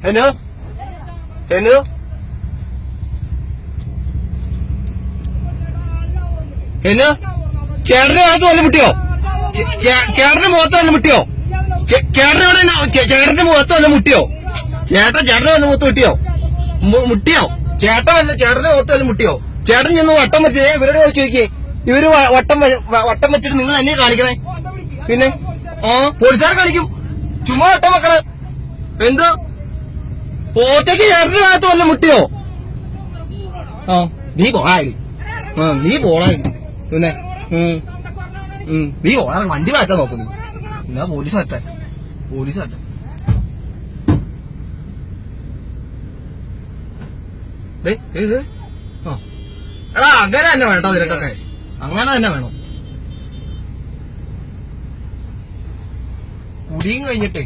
ഹെനു ഹെനു ഹെനു ചേട്ടന്റെ മുഖത്ത് വല്ല മുട്ടിയോ? ചേട്ടന്റെ മുഖത്ത് വല്ല മുട്ടിയോ? ചേട്ടന്റെ മുഖത്ത് വല്ല മുട്ടിയോ? ചേട്ടന്റെ വല്ല മുഖത്ത് മുട്ടിയോ? മുട്ടിയോ? ചേട്ടന്റെ മുഖത്ത് വല്ല മുട്ടിയോ? ചേട്ടൻ ചെന്ന് വട്ടം വെച്ചേ ഇവരോട് ചോദിക്കേ. ഇവര് വട്ടം വെച്ചിട്ട് നിങ്ങൾ എന്നെ കാണിക്കണേ. പിന്നെ പോലീസുകാർ കാണിക്കും. ചുമ്മാ വട്ടം വെക്കണേ. എന്തോ പോത്തേക്ക് ചേട്ടന്റെ ഭാഗത്ത് വല്ല മുട്ടിയോ? നീ പോളായി. നീ പോളായി. പിന്നെ നീ പോളാ. വണ്ടി മാറ്റാൻ നോക്കുന്നു. എന്നാ പോലീസ് മാറ്റാൻ. എടാ അങ്ങനെ തന്നെ വേട്ടോ നിനക്കൊക്കെ. അങ്ങനെ തന്നെ വേണം. കുടിയും കഴിഞ്ഞിട്ടേ